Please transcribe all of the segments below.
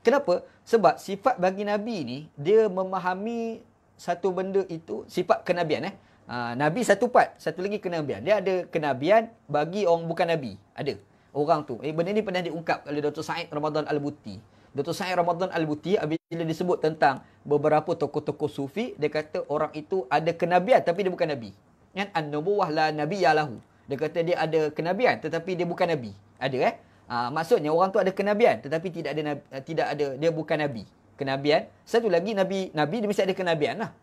Kenapa? Sebab sifat bagi Nabi ni, dia memahami satu benda itu, sifat kenabian. Nabi satu part, satu lagi kenabian. Dia ada kenabian bagi orang bukan Nabi. Ada. Orang tu. Benda ni pernah diungkap oleh Dr. Said Ramadan Al-Buti. Dr. Said Ramadan Al-Buti, bila disebut tentang beberapa tokoh-tokoh sufi, dia kata orang itu ada kenabian tapi dia bukan Nabi. Kan? An-nubuwah la nabiyya lahu. Dia kata dia ada kenabian tetapi dia bukan Nabi. Ada maksudnya orang tu ada kenabian tetapi tidak ada dia bukan Nabi. Kenabian. Satu lagi Nabi dia mesti ada kenabian lah.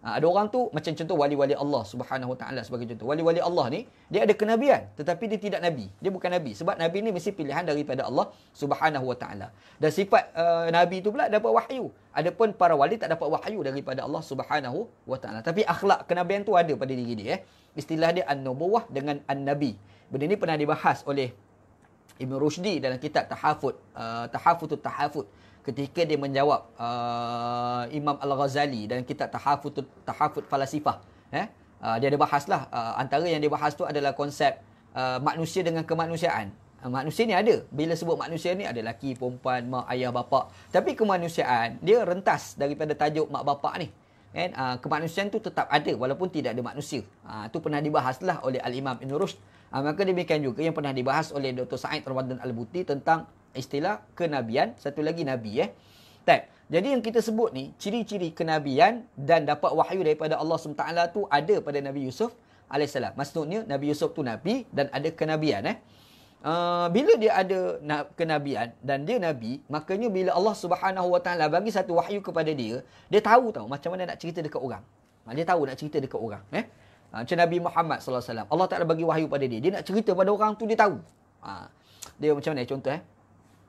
Ada orang tu macam contoh wali-wali Allah Subhanahu Wa Taala sebagai contoh. Wali-wali Allah ni dia ada kenabian tetapi dia tidak Nabi. Dia bukan Nabi sebab Nabi ni mesti pilihan daripada Allah Subhanahu Wa Taala. Dan sifat Nabi tu pula dapat wahyu. Adapun para wali tak dapat wahyu daripada Allah Subhanahu Wa Taala. Tapi akhlak kenabian tu ada pada diri dia. Istilah dia an-nubuwah dengan an-nabi. Benda ni pernah dibahas oleh Ibn Rushdi dalam kitab Tahafutut Tahafut. Ketika dia menjawab Imam Al-Ghazali dalam kitab Tahafut Falasifah. Dia ada bahaslah. Antara yang dia bahas tu adalah konsep manusia dengan kemanusiaan. Manusia ni ada. Bila sebut manusia ni ada lelaki, perempuan, mak, ayah, bapa. Tapi kemanusiaan dia rentas daripada tajuk mak bapak ni. Kemanusiaan tu tetap ada walaupun tidak ada manusia. Itu pernah dibahaslah oleh Al-Imam Ibn Rushd. Maka demikian juga yang pernah dibahas oleh Dr. Said Ramadan Al-Buti tentang istilah kenabian, satu lagi Nabi. Jadi yang kita sebut ni, ciri-ciri kenabian dan dapat wahyu daripada Allah SWT tu ada pada Nabi Yusuf AS. Maksudnya Nabi Yusuf tu Nabi dan ada kenabian. Bila dia ada kenabian dan dia Nabi, makanya bila Allah SWT bagi satu wahyu kepada dia, dia tahu macam mana nak cerita dekat orang. Dia tahu nak cerita dekat orang. Macam Nabi Muhammad SAW. Allah Ta'ala bagi wahyu pada dia. Dia nak cerita pada orang tu, dia tahu. Dia macam mana contoh?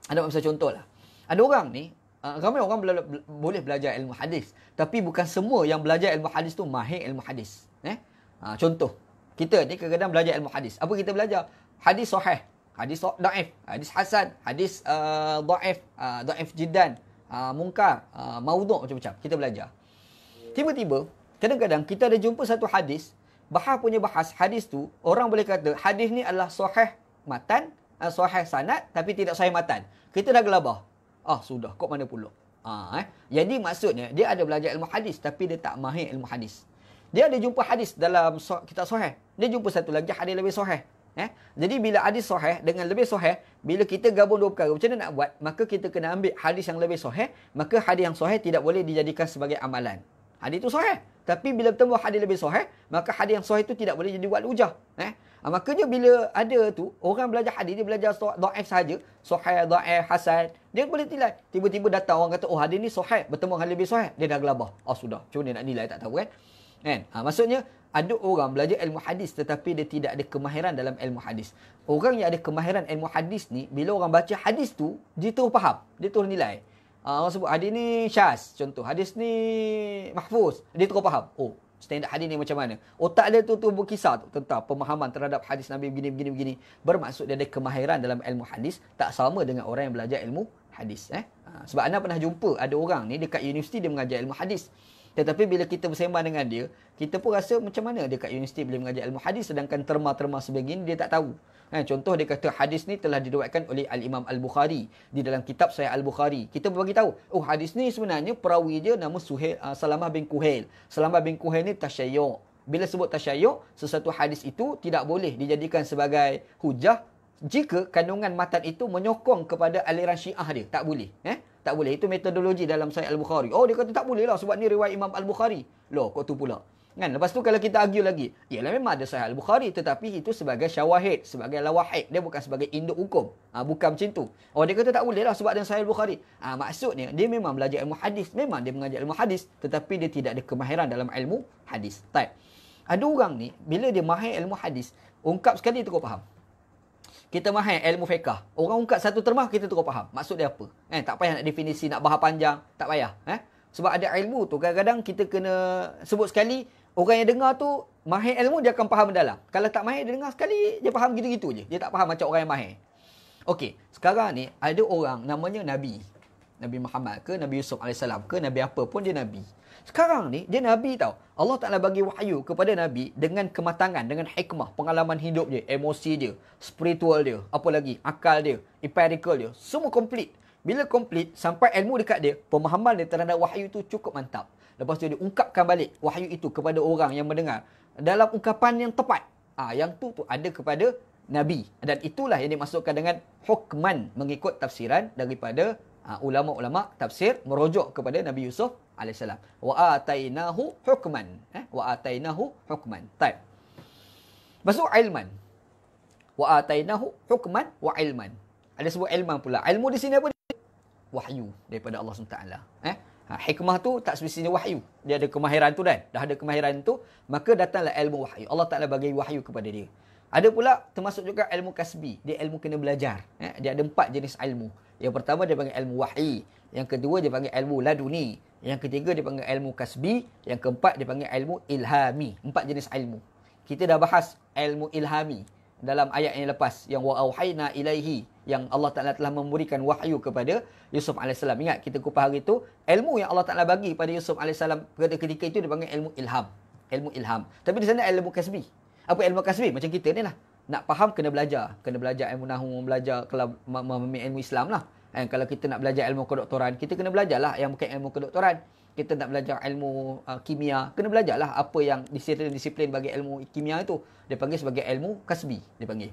Ada macam contoh lah. Ada orang ni, ramai orang boleh belajar ilmu hadis. Tapi bukan semua yang belajar ilmu hadis tu mahir ilmu hadis. Contoh, kita ni kadang-kadang belajar ilmu hadis. Apa kita belajar? Hadis sahih, hadis daif, hadis hasan, hadis daif jiddan, munkar, maudhu' macam-macam. Kita belajar. Tiba-tiba, kadang-kadang kita ada jumpa satu hadis, bahas hadis tu, orang boleh kata hadis ni adalah sahih matan, sahih sanad tapi tidak sahih matan. Kita dah gelabah. Sudah, kok mana pula? Jadi maksudnya dia ada belajar ilmu hadis tapi dia tak mahir ilmu hadis. Dia ada jumpa hadis dalam kitab sahih. Dia jumpa satu lagi hadis lebih sahih. Jadi bila hadis sahih dengan lebih sahih, bila kita gabung dua perkara, macam mana nak buat? Maka kita kena ambil hadis yang lebih sahih, maka hadis yang sahih tidak boleh dijadikan sebagai amalan. Hadis itu sahih. Tapi bila bertemu hadis lebih sahih, maka hadis yang sahih itu tidak boleh jadi wal hujah. Makanya bila ada tu, orang belajar hadis, dia belajar dhaif sahaja, sahih, dhaif, hasan, dia boleh nilai. Tiba-tiba datang orang kata, hadis ni sahih, bertemu hadis lebih sahih, dia dah gelabah. Sudah, macam mana nak nilai, tak tahu kan? Maksudnya, ada orang belajar ilmu hadis tetapi dia tidak ada kemahiran dalam ilmu hadis. Orang yang ada kemahiran ilmu hadis ni, bila orang baca hadis tu, dia terus faham, dia terus nilai. Orang sebut hadis ni syaz, contoh. Hadis ni mahfuz, dia terus faham. Standard hadis ni macam mana. Otak dia tu berkisar tentang pemahaman terhadap hadis Nabi begini. Bermaksud dia ada kemahiran dalam ilmu hadis, tak sama dengan orang yang belajar ilmu hadis. Sebab anda pernah jumpa ada orang ni dekat universiti dia mengajar ilmu hadis. Tetapi bila kita bersembang dengan dia, kita pun rasa macam mana dia kat universiti boleh mengajar ilmu hadis sedangkan terma-terma sebegini dia tak tahu. Contoh dia kata hadis ni telah diriwayatkan oleh Al-Imam Al-Bukhari di dalam kitab Sahih Al-Bukhari. Kita bagi tahu, hadis ni sebenarnya perawi dia nama Salamah bin Kuhail. Salamah bin Kuhail ni tasyayyu'. Bila sebut tasyayyu', sesuatu hadis itu tidak boleh dijadikan sebagai hujah jika kandungan matan itu menyokong kepada aliran Syiah dia. Tak boleh. Tak boleh. Itu metodologi dalam Sahih Al-Bukhari. Dia kata tak boleh lah sebab ni riwayat Imam Al-Bukhari. Kok tu pula? Lepas tu kalau kita argue lagi, ialah memang ada Sahih Al-Bukhari tetapi itu sebagai syawahid, sebagai lawahid, dia bukan sebagai induk hukum. Bukan macam tu. Dia kata tak boleh lah sebab ada Sahih Al-Bukhari. Maksudnya dia memang belajar ilmu hadis, memang dia mengajar ilmu hadis tetapi dia tidak ada kemahiran dalam ilmu hadis. Ada orang ni bila dia mahir ilmu hadis, ungkap sekali terus faham. Kita mahir ilmu fiqah, orang ungkap satu termah kita terus faham maksud dia apa. Tak payah nak definisi, nak bahas panjang, tak payah. Sebab ada ilmu tu kadang-kadang kita kena sebut sekali. Orang yang dengar tu mahir ilmu, dia akan faham mendalam. Kalau tak mahir, dia dengar sekali, dia faham gitu-gitu je. Dia tak faham macam orang yang mahir. Okey, sekarang ni ada orang namanya Nabi. Nabi Muhammad ke, Nabi Yusuf AS ke, Nabi apa pun dia Nabi. Sekarang ni, dia Nabi tau. Allah Ta'ala bagi wahyu kepada Nabi dengan kematangan, dengan hikmah, pengalaman hidup dia, emosi dia, spiritual dia, apa lagi, akal dia, empirical dia. Semua komplit. Bila komplit, sampai ilmu dekat dia, pemahaman dia terhadap wahyu itu cukup mantap. Lepas tu dia ungkapkan balik wahyu itu kepada orang yang mendengar dalam ungkapan yang tepat. Yang tu ada kepada Nabi. Dan itulah yang dimasukkan dengan hukman, mengikut tafsiran daripada ulama-ulama tafsir merujuk kepada Nabi Yusuf alaihissalam. Wa atainahu hukman. Wa atainahu hukman. Baik. Masuk ilman. Wa atainahu hukman wa ilman. Ada sebut ilman pula. Ilmu di sini apa? Wahyu daripada Allah SWT. Hikmah tu tak semestinya wahyu. Dia ada kemahiran tu kan. Dah ada kemahiran tu, maka datanglah ilmu wahyu. Allah Ta'ala bagi wahyu kepada dia. Ada pula termasuk juga ilmu kasbi. Dia ilmu kena belajar. Dia ada 4 jenis ilmu. Yang pertama dia panggil ilmu wahyi. Yang kedua dia panggil ilmu laduni. Yang ketiga dia panggil ilmu kasbi. Yang keempat dia panggil ilmu ilhami. 4 jenis ilmu. Kita dah bahas ilmu ilhami dalam ayat yang lepas. Yang wa auhayna ilaihi. Yang Allah Ta'ala telah memberikan wahyu kepada Yusuf AS. Ingat kita kupas hari itu, ilmu yang Allah Ta'ala bagi pada Yusuf AS pada ketika itu dipanggil ilmu ilham. Ilmu ilham. Tapi di sana ilmu kasbi. Apa ilmu kasbi? Macam kita ni lah. Nak faham kena belajar. Kena belajar ilmu nahu, belajar kalau memahami ilmu Islam lah. Kalau kita nak belajar ilmu kedoktoran, kita kena belajar lah yang bukan ilmu kedoktoran. Kita nak belajar ilmu kimia, kena belajar lah apa yang disiplin bagi ilmu kimia itu. Dia panggil sebagai ilmu kasbi. Dia panggil.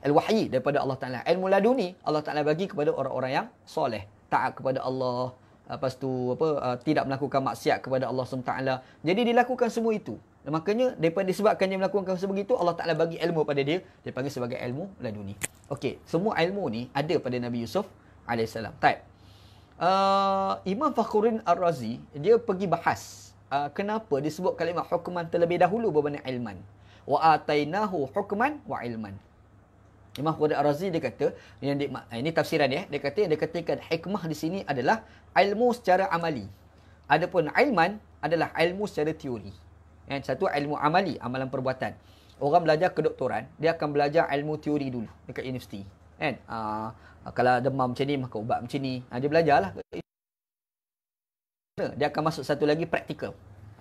Al-wahyi daripada Allah Ta'ala. Ilmu laduni Allah Ta'ala bagi kepada orang-orang yang soleh. Taat kepada Allah. Lepas tu tidak melakukan maksiat kepada Allah SWT. Jadi dilakukan semua itu. Dan makanya daripada disebabkan dia melakukan sebegitu, Allah Ta'ala bagi ilmu pada dia. Dia panggil sebagai ilmu laduni. Okey, semua ilmu ni ada pada Nabi Yusuf AS. Taib. Imam Fakhruddin Ar-Razi, dia pergi bahas kenapa disebut kalimah hukman terlebih dahulu berbanding ilman. Wa atainahu hukman wa ilman. Imam Fakhruddin Ar-Razi dia kata, ini tafsiran dia. Dia kata yang dikatakan hikmah di sini adalah ilmu secara amali. Adapun ilman adalah ilmu secara teori. Satu ilmu amali, amalan perbuatan. Orang belajar kedoktoran, dia akan belajar ilmu teori dulu dekat universiti. Kalau demam macam ni, maka ubat macam ni. Dia belajarlah. Dia akan masuk satu lagi praktikal.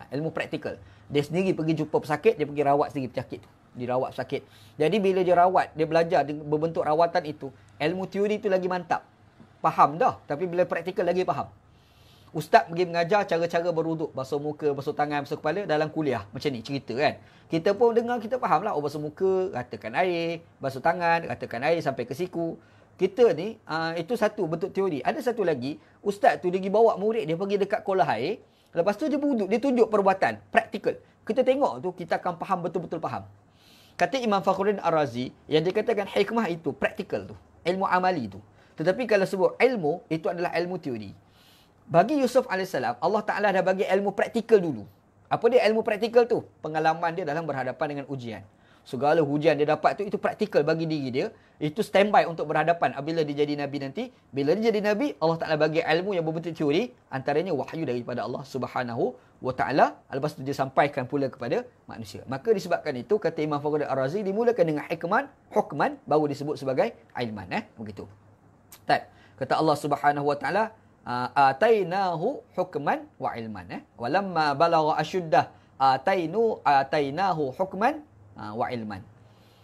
Ilmu praktikal. Dia sendiri pergi jumpa pesakit, dia pergi rawat sendiri pesakit tu. Dirawat sakit. Jadi bila dia rawat, dia belajar berbentuk rawatan itu, ilmu teori itu lagi mantap. Faham dah, tapi bila praktikal lagi faham. Ustaz pergi mengajar cara-cara berwuduk, basuh muka, basuh tangan, basuh kepala dalam kuliah. Macam ni cerita kan. Kita pun dengar, kita faham lah. Basuh muka, ratakan air, basuh tangan, ratakan air sampai ke siku. Kita ni, itu satu bentuk teori. Ada satu lagi, ustaz tu dia pergi bawa murid dia pergi dekat kolah air. Lepas tu dia berwuduk, dia tunjuk perbuatan, praktikal. Kita tengok tu, kita akan faham, betul-betul faham. Kata Imam Fakhruddin Ar-Razi, yang dikatakan hikmah itu praktikal tu, ilmu amali tu. Tetapi kalau sebut ilmu, itu adalah ilmu teori. Bagi Yusuf AS, Allah Ta'ala dah bagi ilmu praktikal dulu. Apa dia ilmu praktikal tu? Pengalaman dia dalam berhadapan dengan ujian. Segala ujian dia dapat tu, itu praktikal bagi diri dia. Itu standby untuk berhadapan apabila dia jadi Nabi nanti. Bila dia jadi Nabi, Allah Ta'ala bagi ilmu yang berbentuk teori. Antaranya wahyu daripada Allah Subhanahu wa Ta'ala. Lepas tu dia sampaikan pula kepada manusia. Maka disebabkan itu, kata Imam Fakhruddin Ar-Razi, dimulakan dengan hukman, baru disebut sebagai ilman. Begitu. Kata Allah Subhanahu wa Ta'ala, atainahu hukman wa ilman. Walamma balagha asyuddah atainahu hukman wa ilman.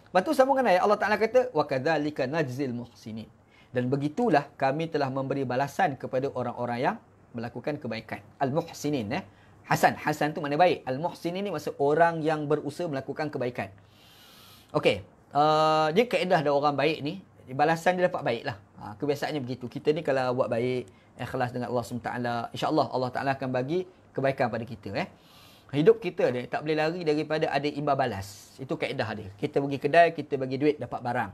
Lepas tu sambungan ayat Allah Ta'ala kata, wa kadzalika najzil muhsinin. Dan begitulah kami telah memberi balasan kepada orang-orang yang melakukan kebaikan. Al-muhsinin. Hasan tu makna baik. Al-muhsinin ni maksud orang yang berusaha melakukan kebaikan. Okey. Dia kaedah ada orang baik ni, balasan dia dapat baik lah. Kebiasaannya begitu. Kita ni kalau buat baik, ikhlas dengan Allah SWT, insyaAllah Allah Ta'ala akan bagi kebaikan pada kita. Hidup kita ni tak boleh lari daripada ada imbal balas. Itu kaedah dia. Kita pergi kedai, kita bagi duit, dapat barang.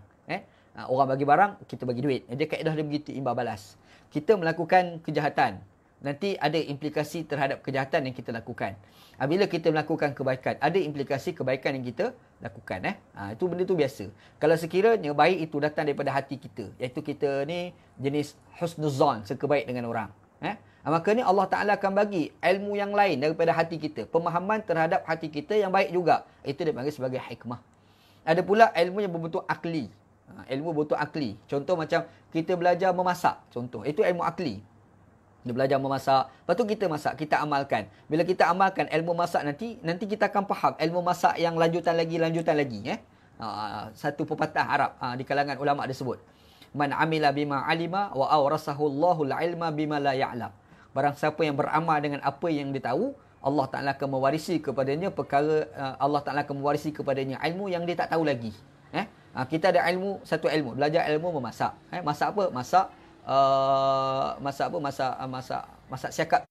Orang bagi barang, kita bagi duit. Dia kaedah dia begitu, imbal balas. Kita melakukan kejahatan, nanti ada implikasi terhadap kejahatan yang kita lakukan. Bila kita melakukan kebaikan, ada implikasi kebaikan yang kita lakukan. Itu benda tu biasa. Kalau sekiranya baik itu datang daripada hati kita, iaitu kita ni jenis husnuzan, suka baik dengan orang. Maka ni Allah Ta'ala akan bagi ilmu yang lain daripada hati kita. Pemahaman terhadap hati kita yang baik juga. Itu dipanggil sebagai hikmah. Ada pula ilmu yang berbentuk akli. Ilmu berbentuk akli. Contoh macam kita belajar memasak. Contoh. Itu ilmu akli. Dia belajar memasak. Lepas tu kita masak. Kita amalkan. Bila kita amalkan ilmu masak nanti kita akan faham ilmu masak yang lanjutan lagi. Satu pepatah Arab di kalangan ulama' disebut. Man amila bima alima wa awrasahu Allahul ilma bima la ya'lam. Barang siapa yang beramal dengan apa yang dia tahu, Allah Ta'ala akan mewarisi kepadanya perkara, Allah Ta'ala akan mewarisi kepadanya ilmu yang dia tak tahu lagi. Kita ada ilmu, satu ilmu, belajar ilmu memasak. Masak apa? Masak siakap.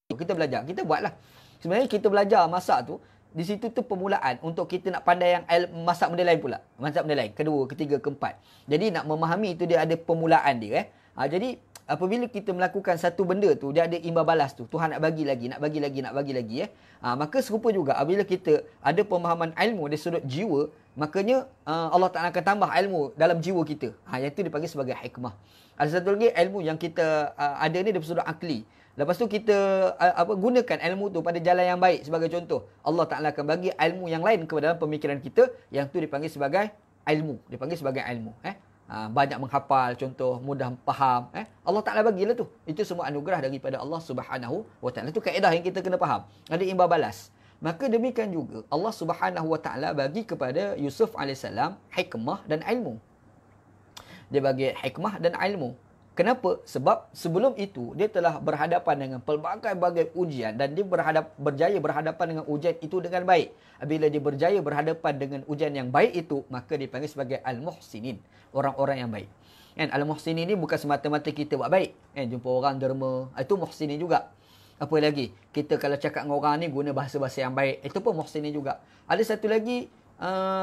Kita belajar, kita buatlah. Sebenarnya kita belajar masak tu, di situ tu permulaan untuk kita nak pandai yang masak benda lain pula. Masak benda lain, kedua, ketiga, keempat. Jadi nak memahami itu dia ada permulaan dia. Jadi apabila kita melakukan satu benda tu, dia ada imbal balas tu. Tuhan nak bagi lagi, nak bagi lagi, nak bagi lagi. Maka serupa juga apabila kita ada pemahaman ilmu dari sudut jiwa, makanya Allah Ta'ala akan tambah ilmu dalam jiwa kita. Yang itu dipanggil sebagai hikmah. Ada satu lagi ilmu yang kita ada ni dari sudut akli. Lepas tu kita gunakan ilmu tu pada jalan yang baik. Sebagai contoh, Allah Ta'ala akan bagi ilmu yang lain kepada dalam pemikiran kita. Yang tu dipanggil sebagai ilmu. Dipanggil sebagai ilmu. Banyak menghafal, contoh, mudah faham. Allah Ta'ala bagilah tu. Itu semua anugerah daripada Allah Subhanahu Wa Ta'ala. Itu kaedah yang kita kena faham. Ada imbal balas. Maka demikian juga Allah Subhanahu Wa Ta'ala bagi kepada Yusuf AS hikmah dan ilmu. Dia bagi hikmah dan ilmu. Kenapa? Sebab sebelum itu dia telah berhadapan dengan pelbagai-bagai ujian dan dia berjaya berhadapan dengan ujian itu dengan baik. Bila dia berjaya berhadapan dengan ujian yang baik itu, maka dipanggil sebagai al-muhsinin, orang-orang yang baik. Al-muhsinin ini bukan semata-mata kita buat baik. Jumpa orang derma, itu muhsinin juga. Apa lagi? Kita kalau cakap dengan orang ni guna bahasa-bahasa yang baik, itu pun muhsinin juga. Ada satu lagi,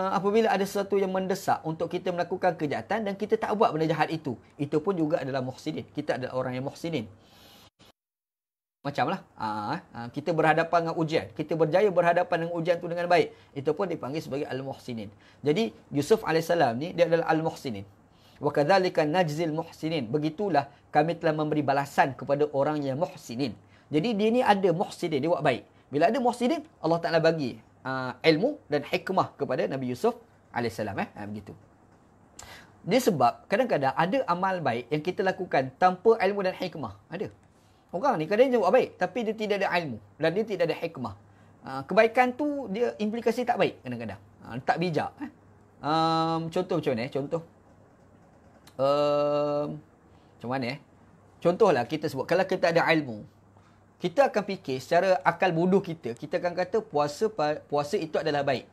apabila ada sesuatu yang mendesak untuk kita melakukan kejahatan dan kita tak buat benda jahat itu pun juga adalah muhsinin. Kita adalah orang yang muhsinin. Macamlah kita berhadapan dengan ujian, kita berjaya berhadapan dengan ujian itu dengan baik, itu pun dipanggil sebagai al-muhsinin. Jadi Yusuf AS ni dia adalah al-muhsinin. Wa kadzalika najzil muhsinin. Begitulah kami telah memberi balasan kepada orang yang muhsinin. Jadi dia ni ada muhsinin, dia buat baik. Bila ada muhsinin, Allah Ta'ala bagi ilmu dan hikmah kepada Nabi Yusuf AS. Begitu. Dia sebab kadang-kadang ada amal baik yang kita lakukan tanpa ilmu dan hikmah. Ada. Orang ni kadang-kadang dia buat baik tapi dia tidak ada ilmu dan dia tidak ada hikmah. Kebaikan tu dia implikasi tak baik kadang-kadang. Tak bijak. Contoh macam mana? Contoh. Macam mana? Contohlah kita sebut, kalau kita ada ilmu, kita akan fikir secara akal bodoh kita akan kata puasa itu adalah baik.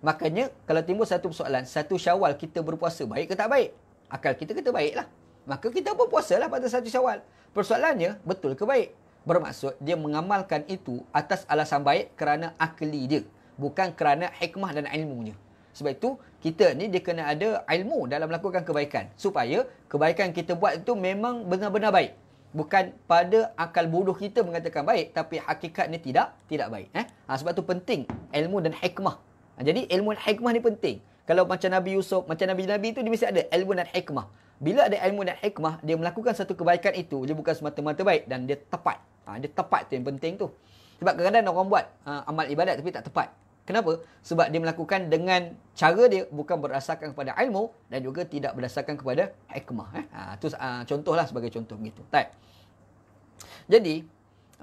Makanya kalau timbul satu persoalan, satu Syawal kita berpuasa baik ke tak baik? Akal kita kata baiklah. Maka kita pun puasalah pada satu Syawal. Persoalannya, betul ke baik? Bermaksud dia mengamalkan itu atas alasan baik kerana akli dia, bukan kerana hikmah dan ilmunya. Sebab itu kita ni dia kena ada ilmu dalam melakukan kebaikan supaya kebaikan kita buat itu memang benar-benar baik. Bukan pada akal bodoh kita mengatakan baik, tapi hakikatnya tidak baik. Sebab tu penting ilmu dan hikmah. Jadi ilmu dan hikmah ni penting. Kalau macam Nabi Yusuf, macam Nabi-Nabi itu dia mesti ada ilmu dan hikmah. Bila ada ilmu dan hikmah, dia melakukan satu kebaikan itu, dia bukan semata-mata baik dan dia tepat. Dia tepat tu yang penting tu. Sebab kadang-kadang orang buat amal ibadat tapi tak tepat. Kenapa? Sebab dia melakukan dengan cara dia bukan berdasarkan kepada ilmu dan juga tidak berdasarkan kepada hikmah. Itu contohlah sebagai contoh begitu. Jadi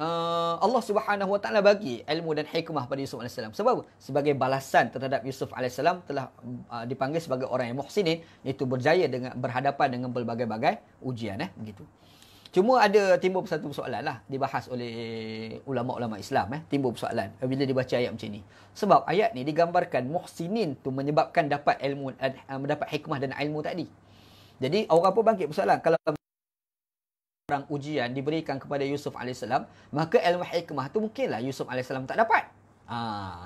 Allah Subhanahu Wa Taala bagi ilmu dan hikmah pada Yusuf AS. Sebab sebagai balasan terhadap Yusuf AS telah dipanggil sebagai orang yang muhsinin, iaitu berjaya dengan berhadapan dengan berbagai-bagai ujian. Begitu. Cuma ada timbul satu persoalan lah dibahas oleh ulama-ulama Islam. Timbul persoalan bila dibaca ayat macam ni. Sebab ayat ni digambarkan muhsinin tu menyebabkan dapat ilmu, mendapat hikmah dan ilmu tadi. Jadi orang pun bangkit persoalan, kalau orang ujian diberikan kepada Yusuf AS, maka ilmu hikmah tu mungkinlah Yusuf AS tak dapat.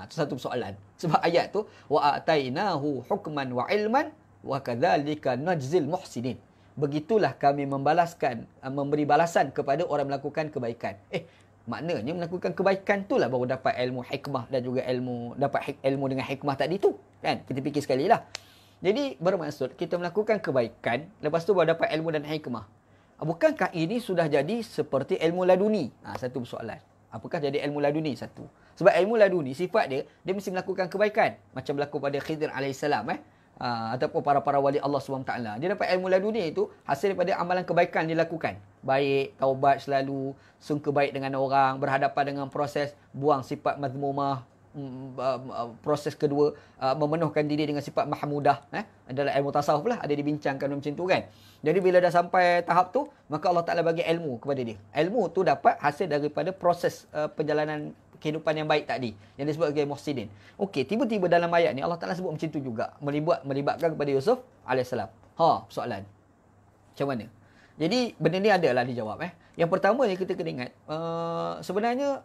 Itu satu persoalan. Sebab ayat tu wa atainahu hukman wa ilman wa kadzalika najzil muhsinin. Begitulah kami memberi balasan kepada orang melakukan kebaikan. Maknanya melakukan kebaikan itulah baru dapat ilmu hikmah dan juga dapat ilmu dengan hikmah tadi tu. Kan? Kita fikir sekali lah. Jadi bermaksud kita melakukan kebaikan, lepas tu baru dapat ilmu dan hikmah. Bukankah ini sudah jadi seperti ilmu laduni? Satu persoalan. Apakah jadi ilmu laduni? Satu. Sebab ilmu laduni sifat dia mesti melakukan kebaikan. Macam berlaku pada Khidir AS. Ataupun para wali Allah SWT. Dia dapat ilmu laduni itu hasil daripada amalan kebaikan dia lakukan. Baik, taubat selalu, sungka baik dengan orang, berhadapan dengan proses, buang sifat mazmumah, proses kedua memenuhkan diri dengan sifat mahmudah, dalam ilmu tasawuf lah ada dibincangkan macam tu kan. Jadi bila dah sampai tahap tu, maka Allah Taala bagi ilmu kepada dia. Ilmu tu dapat hasil daripada proses perjalanan kehidupan yang baik tadi yang disebut sebagai muhsinin. Okey, tiba-tiba dalam ayat ni Allah Taala sebut macam tu juga, melibatkan kepada Yusuf alaihissalam. Soalan. Macam mana? Jadi benda ni adalah dijawab. Yang pertama yang kita kena ingat, sebenarnya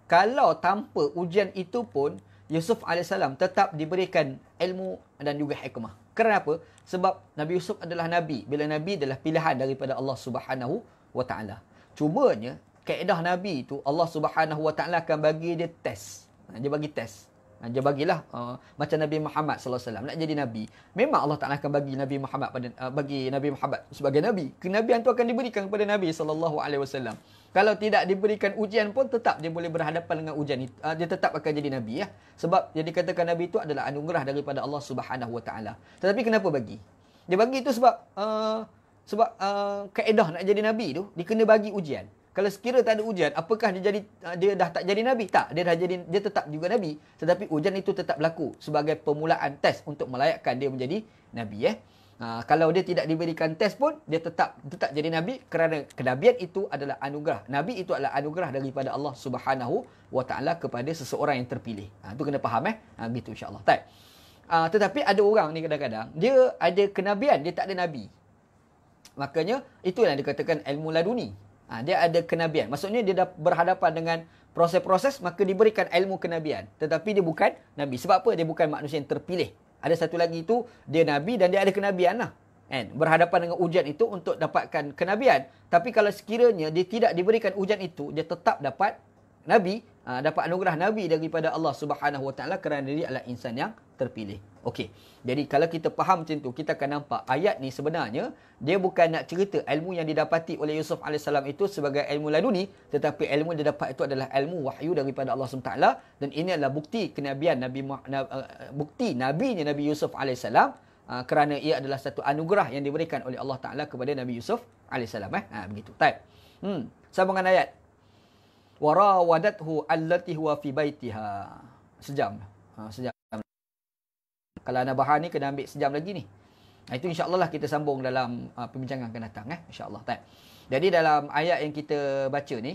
kalau tanpa ujian itu pun Yusuf alaihissalam tetap diberikan ilmu dan juga hikmah. Kenapa? Sebab Nabi Yusuf adalah Nabi. Bila Nabi adalah pilihan daripada Allah Subhanahu Wa Taala. Cumanya, kaedah Nabi itu Allah Subhanahu Wa Taala akan bagi dia test. Dia bagi test. Dia bagilah macam Nabi Muhammad sallallahu alaihi wasallam nak jadi nabi. Memang Allah Taala akan bagi Nabi Muhammad bagi Nabi Muhammad sebagai nabi. Kenabian itu akan diberikan kepada Nabi sallallahu alaihi wasallam. Kalau tidak diberikan ujian pun tetap dia boleh berhadapan dengan ujian itu. Dia tetap akan jadi nabi ya. Sebab yang dikatakan nabi itu adalah anugerah daripada Allah Subhanahu Wa Taala. Tetapi kenapa bagi? Dia bagi itu sebab kaedah nak jadi nabi tu dia kena bagi ujian. Kalau sekira tak ada ujian, apakah dia dah tak jadi nabi? Tak, dia tetap juga nabi. Tetapi ujian itu tetap berlaku sebagai permulaan test untuk melayakkan dia menjadi nabi kalau dia tidak diberikan test pun dia tetap jadi nabi kerana kenabian itu adalah anugerah. Nabi itu adalah anugerah daripada Allah Subhanahu Wa Taala kepada seseorang yang terpilih. Itu kena faham gitu insya-Allah. Tetapi ada orang ni kadang-kadang dia ada kenabian, dia tak ada nabi. Makanya itu yang dikatakan ilmu laduni. Dia ada kenabian. Maksudnya dia dah berhadapan dengan proses-proses, maka diberikan ilmu kenabian. Tetapi dia bukan nabi. Sebab apa? Dia bukan manusia yang terpilih. Ada satu lagi itu, dia nabi dan dia ada kenabian lah. Berhadapan dengan ujian itu untuk dapatkan kenabian. Tapi kalau sekiranya dia tidak diberikan ujian itu, dia tetap dapat nabi, dapat anugerah nabi daripada Allah Subhanahu Wa Taala kerana dia adalah insan yang terpilih. Okey. Jadi kalau kita faham macam tu, kita akan nampak ayat ni sebenarnya dia bukan nak cerita ilmu yang didapati oleh Yusuf alaihissalam itu sebagai ilmu laduni, tetapi ilmu yang dia dapat itu adalah ilmu wahyu daripada Allah SWT, dan ini adalah bukti kenabian bukti nabinya Nabi Yusuf alaihissalam kerana ia adalah satu anugerah yang diberikan oleh Allah Taala kepada Nabi Yusuf alaihissalam. Begitu. Baik. Sambungan ayat. Warawadathu allati huwa fi baitiha. Sejam. Sejam. Kalau anda bahan ni kena ambil sejam lagi ni. Itu insya-Allah lah kita sambung dalam perbincangan akan datang insya-Allah. Jadi dalam ayat yang kita baca ni,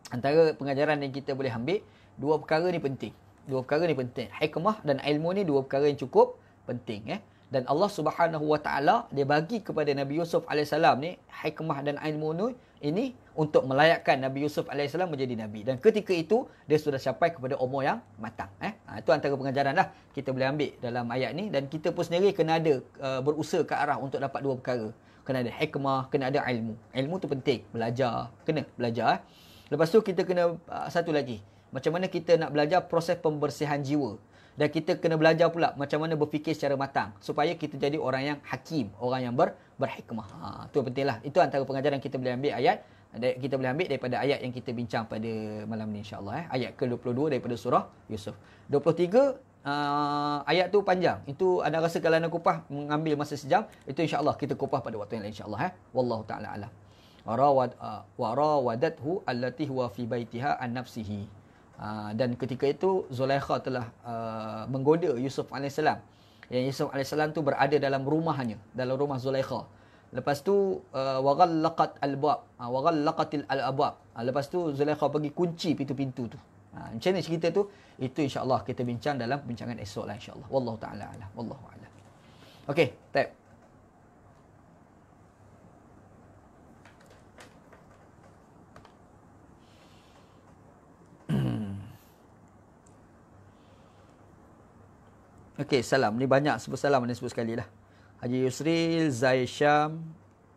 antara pengajaran yang kita boleh ambil, dua perkara ni penting. Hikmah dan ilmu ni dua perkara yang cukup penting Dan Allah Subhanahu Wa Taala dia bagi kepada Nabi Yusuf alaihissalam ni hikmah dan ilmu ini untuk melayakkan Nabi Yusuf alaihissalam menjadi nabi, dan ketika itu dia sudah sampai kepada umur yang matang. Itu antara pengajaran lah kita boleh ambil dalam ayat ni, dan kita pun sendiri kena ada berusaha ke arah untuk dapat dua perkara. Kena ada hikmah, kena ada ilmu. Ilmu tu penting, kena belajar. Lepas tu kita kena satu lagi, macam mana kita nak belajar proses pembersihan jiwa. Dan kita kena belajar pula macam mana berfikir secara matang supaya kita jadi orang yang hakim, orang yang berhikmah. Itu pentinglah. Itu antara pengajaran kita boleh ambil kita boleh ambil daripada ayat yang kita bincang pada malam ni insya-Allah. Ayat ke-22 daripada surah Yusuf. 23 ayat tu panjang. Itu anda rasa kalau anda kupah mengambil masa sejam, itu insya-Allah kita kupah pada waktu yang lain insya-Allah. Wallahu taala alam. Warawadathu allati huwa fi baitiha an nafsihi. Dan ketika itu Zulaikha telah menggoda Yusuf alaihissalam. Yang Yusuf alaihissalam tu berada dalam rumahnya, dalam rumah Zulaikha. Lepas tu waghallaqatil abwab. Lepas tu Zulaikha pergi kunci pintu-pintu tu. Macam ni cerita tu, itu insya-Allah kita bincang dalam perbincangan esok lah insya-Allah. Wallahu taala alam. Wallahu alam. Okey, baik. Okey, salam. Ni banyak sebut salam ni sebut sekali lah. Haji Yusril, Zai Syam,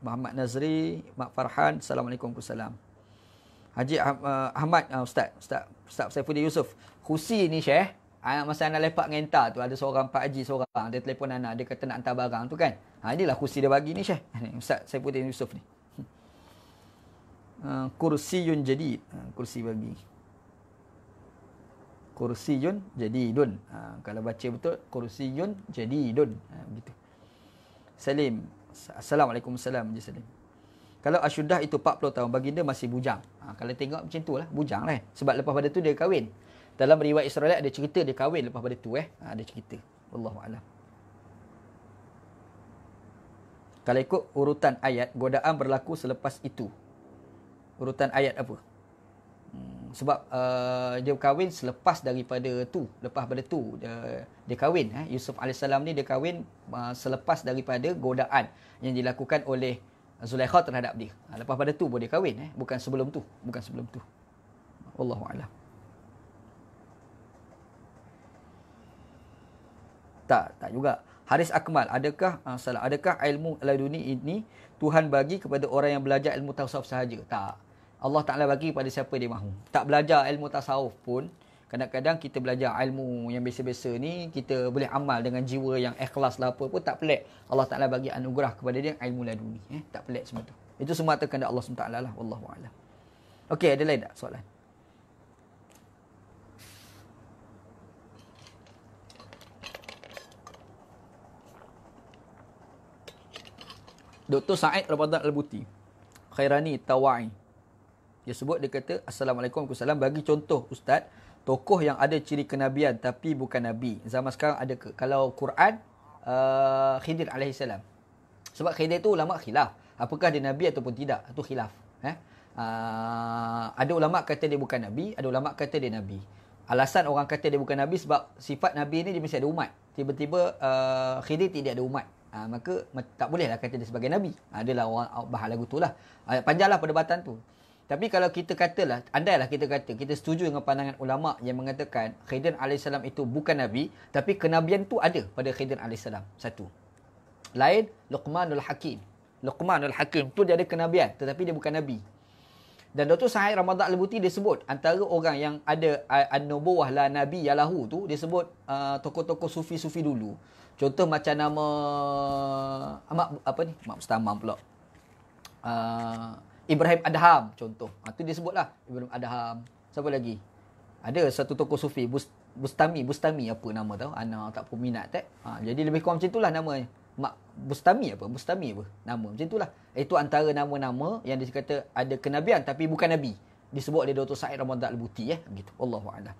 Muhammad Nazri, Mak Farhan, Assalamualaikum warahmatullahi wabarakatuh. Haji Ahmad, Ustaz Saifuddin Yusof. Khusi ni Syekh, masa anak lepak dengan entah tu, ada seorang Pak Haji seorang, dia telefon anak, dia kata nak hantar barang tu kan. Inilah kursi dia bagi ni Syekh. Ustaz Saifuddin Yusof ni. Kursiyun jadid. Kursi bagi. Kursiyun jadidun. Kalau baca betul, kursiyun jadidun. Begitu. Salim. Assalamualaikum warahmatullahi wabarakatuh. Kalau Asyuddah itu 40 tahun, baginda masih bujang. Kalau tengok macam tu lah, bujang lah. Sebab lepas pada tu dia kahwin. Dalam riwayat Israiliyat ada cerita dia kahwin lepas pada tu ada cerita. Wallahu a'lam. Kalau ikut urutan ayat, godaan berlaku selepas itu. Urutan ayat apa? Sebab dia kahwin selepas daripada tu. Lepas pada tu dia kahwin. Yusuf AS ni dia kahwin selepas daripada godaan yang dilakukan oleh Zulaikha terhadap dia. Lepas pada tu pun dia kahwin. Bukan sebelum tu. Bukan sebelum tu. Wallahu a'lam. Tak juga. Haris Akmal, adakah ilmu laduni ini Tuhan bagi kepada orang yang belajar ilmu tasawuf sahaja? Tak. Allah Ta'ala bagi kepada siapa dia mahu. Tak belajar ilmu tasawuf pun, kadang-kadang kita belajar ilmu yang biasa-biasa ni, kita boleh amal dengan jiwa yang ikhlas lah apa pun, tak pelik. Allah Ta'ala bagi anugerah kepada dia ilmu laduni. Tak pelik semua tu. Itu semua atas kehendak Allah SWT lah. Wallahu a'lam. Okey, ada lain tak soalan? Dr. Said Ramadan Al-Buti, Khairani Tawa'i. Dia sebut, dia kata, Assalamualaikum warahmatullahi wabarakatuh. Bagi contoh Ustaz, tokoh yang ada ciri kenabian tapi bukan Nabi. Zaman sekarang ada ke? Kalau Quran, Khidir alaihissalam. Sebab Khidir tu ulama khilaf. Apakah dia Nabi ataupun tidak? Itu khilaf. Ada ulama kata dia bukan Nabi, ada ulama kata dia Nabi. Alasan orang kata dia bukan Nabi sebab sifat Nabi ni dia mesti ada umat. Tiba-tiba Khidir tidak ada umat. Maka tak bolehlah kata dia sebagai Nabi. Adalah orang bahas lagu tu lah. Panjanglah perdebatan tu. Tapi kalau kita katalah, andailah kita kata, kita setuju dengan pandangan ulama yang mengatakan Khidir AS itu bukan Nabi, tapi kenabian tu ada pada Khidir AS. Satu. Lain, Luqmanul Hakim. Luqmanul Hakim tu dia ada kenabian, tetapi dia bukan Nabi. Dan Dr. Sa'id Ramadan Al-Buti dia sebut, antara orang yang ada an-nubuwah la nabi yalahu tu, dia sebut tokoh-tokoh sufi-sufi dulu. Contoh macam nama Mak Mustamam pula. Ibrahim Adham contoh. Tu dia sebutlah Ibrahim Adham. Siapa lagi? Ada satu tokoh sufi Bustami apa nama tahu? Ana tak peminat tak. Jadi lebih kurang macam itulah namanya. Bustami apa nama macam itulah. Itu antara nama-nama yang dikata ada kenabian tapi bukan nabi. Disebut oleh Dr. Said Ramadan Al-Buti begitu. Wallahu a'lam.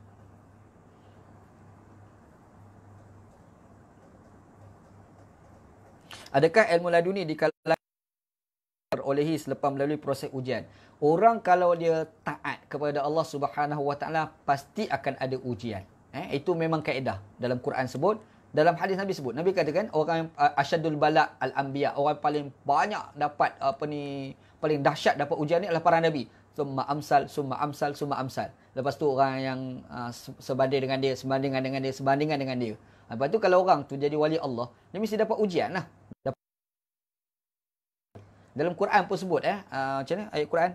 Adakah ilmu laduni diperolehi selepas melalui proses ujian? Orang kalau dia taat kepada Allah Subhanahu Wa Taala pasti akan ada ujian. Itu memang kaedah. Dalam Quran sebut, dalam hadis Nabi sebut. Nabi katakan orang yang asyadul bala al-anbiya, orang paling banyak dapat paling dahsyat dapat ujian ni adalah para nabi. Summa amsal. Lepas tu orang yang sebandingan dengan dia. Lepas tu kalau orang tu jadi wali Allah, dia mesti dapat ujian lah. Dalam Quran pun sebut macam mana ayat Quran?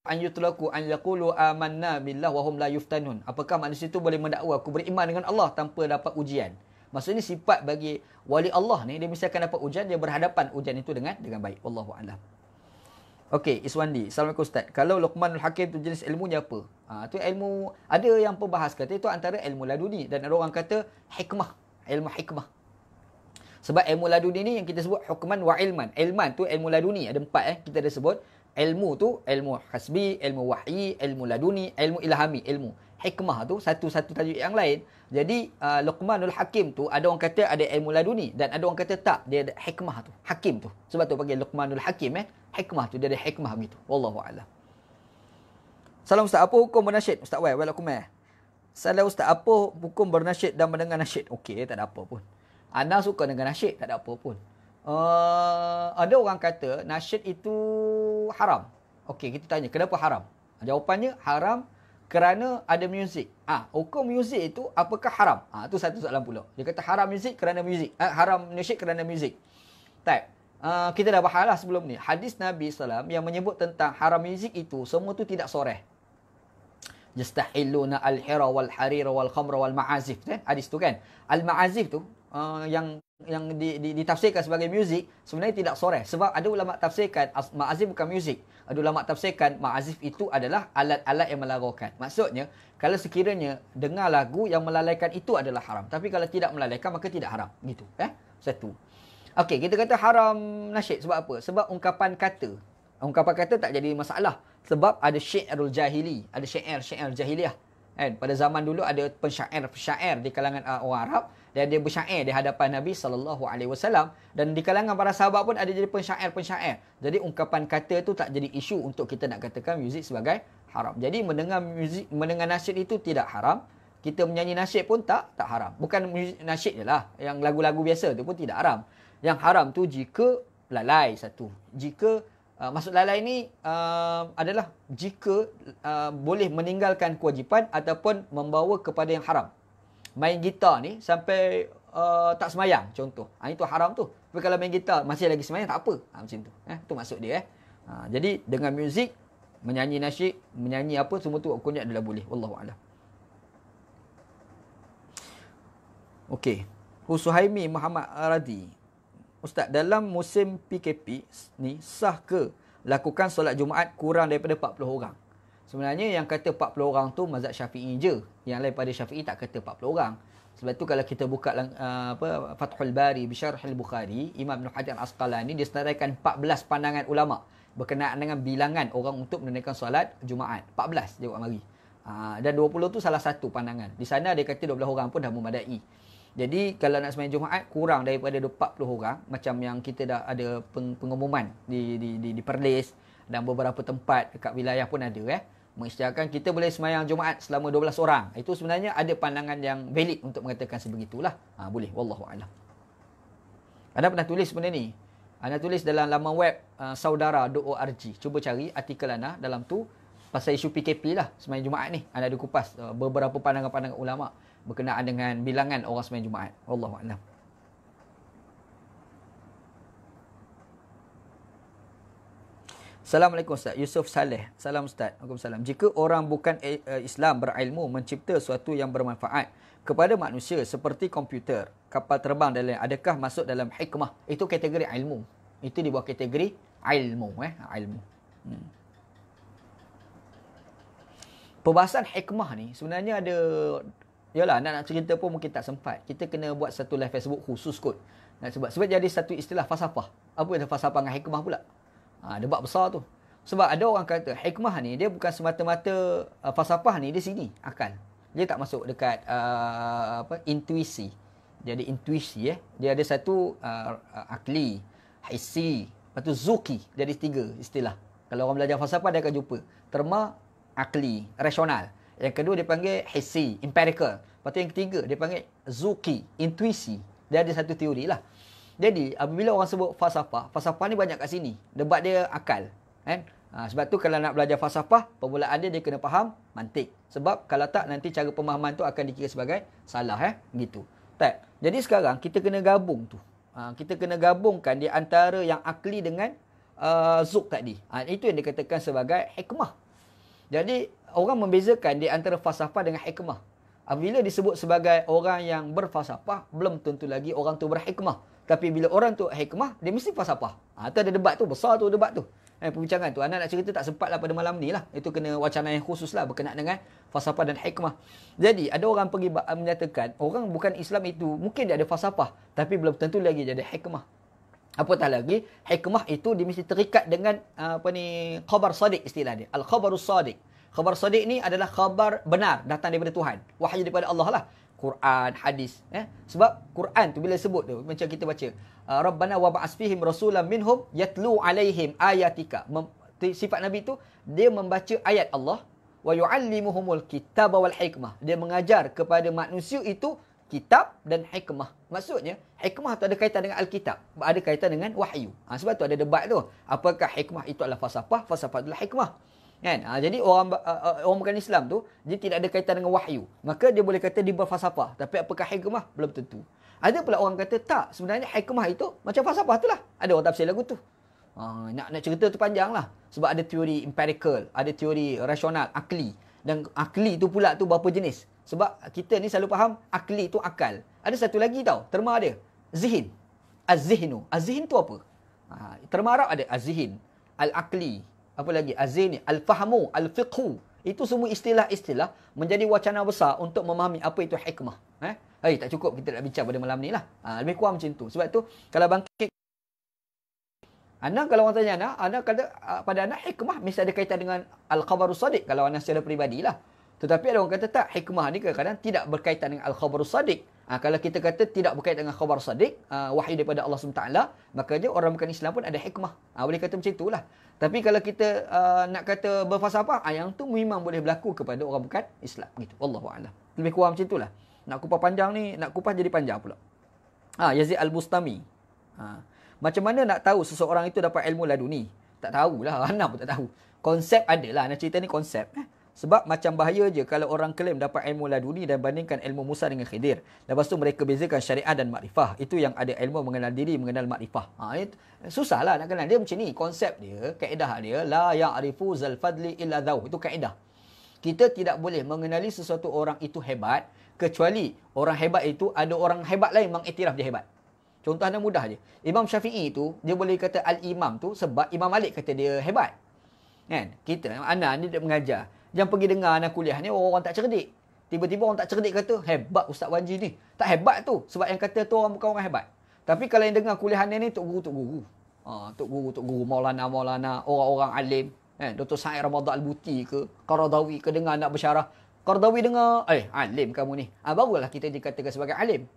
An yutlaku an yaqulu amanna billah wa hum la yuftanun. Apakah manusia itu boleh mendakwa aku beriman dengan Allah tanpa dapat ujian? Maksudnya sifat bagi wali Allah ni dia mesti akan dapat ujian, dia berhadapan ujian itu dengan baik. Wallahu a'lam. Okey, Iswandi. Assalamualaikum Ustaz. Kalau Luqmanul Hakim tu jenis ilmunya apa? Tu ilmu, ada yang pembahas kata itu antara ilmu laduni dan ada orang kata hikmah, ilmu hikmah. Sebab ilmu laduni ni yang kita sebut hukman wa ilman. Ilman tu ilmu laduni. Ada 4 kita ada sebut. Ilmu tu ilmu hasbi, ilmu wahyi, ilmu laduni, ilmu ilhami, ilmu. Hikmah tu satu-satu tajuk yang lain. Jadi Luqmanul Hakim tu ada orang kata ada ilmu laduni dan ada orang kata tak, dia ada hikmah tu. Hakim tu. Sebab tu panggil Luqmanul Hakim hikmah tu dia ada hikmah begitu. Wallahu a'lam. Salam Ustaz, apa hukum bernasyid? Ustaz Wai, walakum. Salam Ustaz, apa hukum bernasyid dan mendengar nasyid? Okey, tak ada apa pun. Ana suka dengan nasyid, tak ada apa pun. Ada orang kata nasyid itu haram. Okey, kita tanya kenapa haram? Jawapannya haram kerana ada muzik. Hukum muzik itu apakah haram? Itu satu soalan pula. Dia kata haram muzik kerana muzik. Haram nasyid kerana muzik. Tak. Kita dah bahas lah sebelum ni. Hadis Nabi SAW yang menyebut tentang haram muzik itu semua tu tidak soreh. Yastahilluna al-hira wal-harira wal-khamra wal-ma'azif. Hadis tu kan. Al-ma'azif tu yang ditafsirkan sebagai muzik sebenarnya tidak soreh. Sebab ada ulama tafsirkan ma'azif bukan muzik. Ada ulama tafsirkan ma'azif itu adalah alat-alat yang melalaikan. Maksudnya kalau sekiranya dengar lagu yang melalaikan itu adalah haram. Tapi kalau tidak melalaikan maka tidak haram. Gitu. Satu. Okey, kita kata haram nasyid sebab apa? Sebab ungkapan kata. Ungkapan kata tak jadi masalah. Sebab ada syairul jahili, ada syair jahiliah. Kan? Pada zaman dulu ada pensyair di kalangan orang Arab dan dia bersyair di hadapan Nabi SAW, dan di kalangan para sahabat pun ada jadi pensyair. Jadi ungkapan kata tu tak jadi isu untuk kita nak katakan muzik sebagai haram. Jadi mendengar nasyid itu tidak haram. Kita menyanyi nasyid pun tak haram. Bukan muzik nasyid je lah. Yang lagu-lagu biasa tu pun tidak haram. Yang haram tu jika lalai satu. Jika maksud lalai ni adalah jika boleh meninggalkan kewajipan ataupun membawa kepada yang haram. Main gitar ni sampai tak semayang contoh. Itu haram tu. Tapi kalau main gitar masih lagi semayang tak apa. Macam tu. Itu maksud dia. Jadi dengan muzik, menyanyi nasyid, menyanyi apa semua tu hukumnya adalah boleh. Wallahu a'lam. Okey. Husuhaimi Muhammad Radi. Ustaz, dalam musim PKP ni sah ke lakukan solat Jumaat kurang daripada 40 orang? Sebenarnya yang kata 40 orang tu mazhab Syafi'i je. Yang lain pada Syafi'i tak kata 40 orang. Sebab tu kalau kita buka Fathul Bari bi Syarh al-Bukhari, Imam Ibn Hajar Al-Asqalani dia senaraikan 14 pandangan ulama berkenaan dengan bilangan orang untuk menunaikan solat Jumaat. 14 dia buat mari. Dan 20 tu salah satu pandangan. Di sana dia kata 12 orang pun dah memadai. Jadi kalau nak sembahyang Jumaat kurang daripada 40 orang, macam yang kita dah ada pengumuman di Perlis dan beberapa tempat dekat wilayah pun ada mengisytiharkan kita boleh sembahyang Jumaat selama 12 orang. Itu sebenarnya ada pandangan yang valid untuk mengatakan sebegitulah. Boleh, wallahu a'lam. Anda pernah tulis benda ni? Anda tulis dalam laman web saudara.org. Cuba cari artikel anda dalam tu pasal isu PKP lah sembahyang Jumaat ni. Anda ada kupas beberapa pandangan-pandangan ulama berkenaan dengan bilangan orang sembahyang Jumaat. Wallahu a'lam. Assalamualaikum Ustaz. Yusuf Saleh. Salam Ustaz. Waalaikumsalam. Jika orang bukan Islam berilmu mencipta sesuatu yang bermanfaat kepada manusia seperti komputer, kapal terbang dan lain, adakah masuk dalam hikmah? Itu kategori ilmu. Itu di bawah kategori ilmu. Ilmu. Perbahasan hikmah ni sebenarnya ada, yalah nak cerita pun mungkin tak sempat. Kita kena buat satu live Facebook khusus kot. Sebab jadi satu istilah falsafah. Apa itu falsafah dengan hikmah pula? Debat besar tu. Sebab ada orang kata hikmah ni dia bukan semata-mata falsafah ni di sini akal. Dia tak masuk dekat intuisi. Jadi intuisi dia ada satu akli, hissi, lepas tu zuki. Jadi 3 istilah. Kalau orang belajar falsafah dia akan jumpa terma akli, rasional. Yang kedua dia panggil hissi, empirical. Lepas tu yang ketiga dia panggil zuki, intuisi. Dia ada satu teori lah. Jadi apabila orang sebut falsafah ni banyak kat sini. Debat dia akal. Sebab tu kalau nak belajar falsafah, permulaan dia kena faham mantik. Sebab kalau tak nanti cara pemahaman tu akan dikira sebagai salah. Gitu. Tak. Jadi sekarang kita kena gabung tu. Kita kena gabungkan di antara yang akli dengan zuk tadi. Itu yang dikatakan sebagai hikmah. Jadi orang membezakan di antara falsafah dengan hikmah. Apabila disebut sebagai orang yang berfalsafah, belum tentu lagi orang tu berhikmah. Tapi bila orang tu hikmah, dia mesti falsafah. Tu ada debat tu, besar tu debat tu. Perbincangan tu. Anak nak cerita tak sempat lah pada malam ni lah. Itu kena wacana yang khusus lah berkenaan dengan falsafah dan hikmah. Jadi ada orang pergi menyatakan, orang bukan Islam itu, mungkin dia ada falsafah. Tapi belum tentu lagi dia ada hikmah. Apatah lagi, hikmah itu dia mesti terikat dengan khabar sadiq istilah dia. Al-khabarus sadiq. Khabar sadiq ni adalah khabar benar datang daripada Tuhan. Wahyu daripada Allah lah. Quran, hadis. Sebab Quran tu bila sebut tu, macam kita baca, Rabbana wa ba'as fihim rasulan minhum yatlu alaihim ayatika. Sifat Nabi tu, dia membaca ayat Allah. Wa yu'allimuhumul kitaba wal hikmah. Dia mengajar kepada manusia itu kitab dan hikmah. Maksudnya, hikmah tu ada kaitan dengan Alkitab. Ada kaitan dengan wahyu. Sebab tu ada debat tu. Apakah hikmah itu adalah falsafah? Falsafah adalah hikmah. Kan? Jadi orang bukan Islam tu, dia tidak ada kaitan dengan wahyu. Maka dia boleh kata dia berfalsafah. Tapi apakah hikmah? Belum tentu. Ada pula orang kata tak. Sebenarnya hikmah itu macam falsafah tu lah. Ada orang tafsir lagu tu. Nak cerita tu panjang lah. Sebab ada teori empirical, ada teori rasional, akli. Dan akli tu pula tu berapa jenis. Sebab kita ni selalu faham akli tu akal. Ada satu lagi tau, terma dia. Zihin. Az-zihnu. Az-zihin tu apa? Terma Arab ada az-zihin, al-akli. Apa lagi? Az-zihni, al-fahmu, al-fiqhu. Itu semua istilah-istilah menjadi wacana besar untuk memahami apa itu hikmah. Tak cukup kita nak bincang pada malam ni lah. Lebih kurang macam tu. Sebab tu, kalau bangkit kalau orang tanya anak kata pada anak hikmah mesti ada kaitan dengan al-khabarus sadiq kalau anak secara peribadi lah. Tetapi ada orang kata tak, hikmah ni kadang-kadang tidak berkaitan dengan al-khabarus sadiq. Kalau kita kata tidak berkaitan dengan khabar sadiq, wahyu daripada Allah SWT, maka je orang bukan Islam pun ada hikmah. Boleh kata macam itulah. Tapi kalau kita nak kata berfalsafah, yang tu memang boleh berlaku kepada orang bukan Islam. Gitu. Wallahu a'lam. Lebih kurang macam itulah. Nak kupas panjang ni, nak kupas jadi panjang pula. Yazid Al-Bustami. Macam mana nak tahu seseorang itu dapat ilmu laduni? Tak tahulah. Ana pun tak tahu. Konsep adalah. Nak cerita ni konsep. Sebab macam bahaya je kalau orang klaim dapat ilmu laduni dan bandingkan ilmu Musa dengan Khidir. Lepas tu mereka bezakan syariah dan makrifah. Itu yang ada ilmu mengenal diri, mengenal makrifah. Susahlah nak kenal. Dia macam ni. Konsep dia, kaedah dia, la ya'rifu zal fadli illa dhaw. Itu kaedah. Kita tidak boleh mengenali sesuatu orang itu hebat, kecuali orang hebat itu ada orang hebat lain mengiktiraf dia hebat. Contohnya mudah je. Imam Syafi'i tu, dia boleh kata al-imam tu sebab Imam Malik kata dia hebat. Kan? Kita, anak ni dia mengajar. Jangan pergi dengar anak kuliah ni orang tak cerdik. Tiba-tiba orang tak cerdik kata, hebat Ustaz Wanji ni. Tak hebat tu. Sebab yang kata tu orang bukan orang hebat. Tapi kalau yang dengar kuliah ni, Tok Guru. Tok Guru, Maulana, orang-orang alim. Dr. Sa'id Ramadan Al-Buti ke, Qaradawi ke, dengar nak bersyarah. Qaradawi dengar, alim kamu ni. Barulah kita dikatakan sebagai alim.